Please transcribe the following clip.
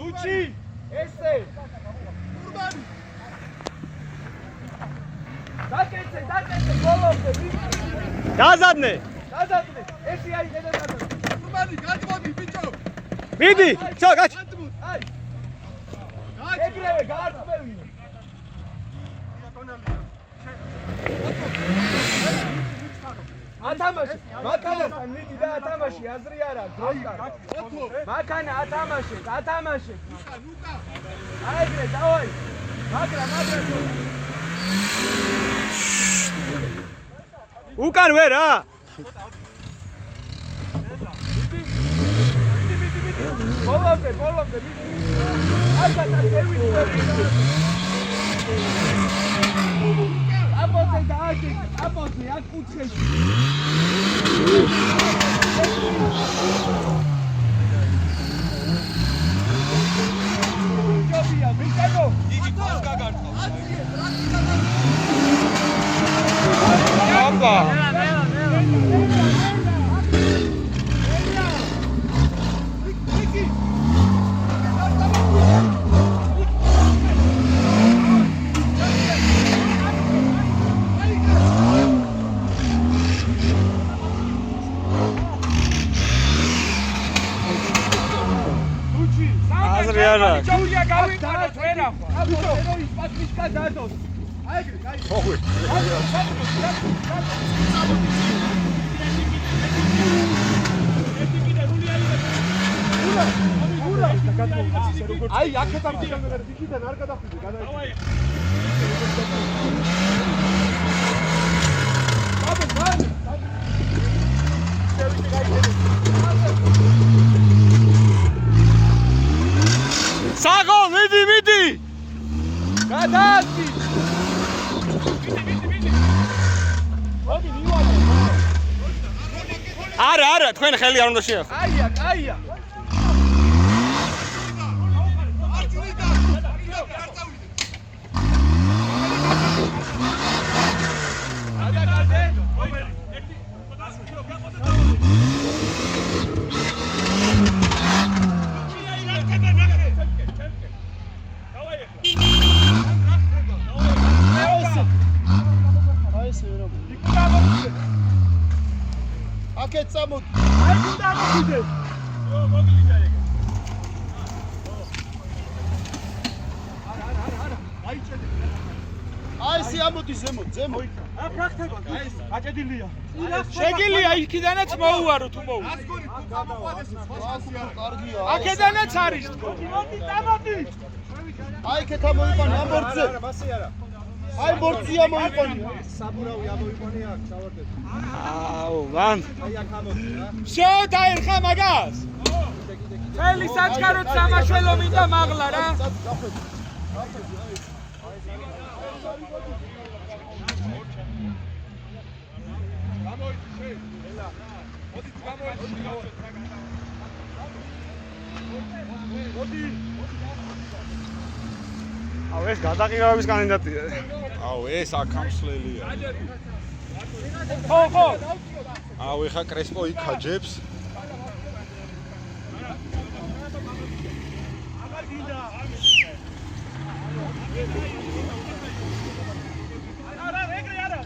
Tucci! Este! Urban! Daketse, golofte! Gazadne! Esi ai nedazadne! Urbani, gadmodi, bicho! Midi! Čo, gač! Ai! Egreve, gardmeli! Atamashi! Makana, nidi da atamashi, azri ara, grostar! Makana, atamashi! Luka! Aigre, davai! Magra! უკან ვერ რა ბოლომდე აკათა სერვისი აბოზე დააჭი აბოზე აქ კუთხეში ჯობია მიკანო იგი გოლს გაგარტყავს აბა აზრი არა ჯოულია გავიყაროთ ვერა აბო ეროის პატმისკა დადოს აიგრე გაიგე ოღე აი აქეთ ამბიდან მე ვიქიდან არ გადახვიდე გადაიჭირე აბა მან შევიდე გაიგე საგო მიდი გადაასწი მოდი მივაგე არა თქვენ ხელი არ უნდა შეახო აია აკეთ წამოთ. აი გუნდა მოგიდე. იო მოკლიდა ეგ. არა. აიჭედე. აი სიამოდი ზემოთ. ა ფრახთება ეს აჭედილია. შეგილია იქიდანაც მოუარო თუ მოუ ასგონი თუ გამოყვანეს კარგია. აქედანაც არის თქო მოდი წამოდი. აი ქეთა მოიყვანე ამ ბორცზე. არა, მასე არა. აი ბორცია მოიყვანე. საბურავი ამოიყვანე აქ ჩავარდეთ. აუ მან აი აქ ამოდი რა. შო დაერხა მაგას ხელი საჩქაროდ სამაშველო მინდა მაღლა რა. აუ ეს გადაყირავების კანდიდატია აუ ეს აქამსლელია. ხო. აუ ეხა კრესპო იქაჯებს. არა, ეგრე არა.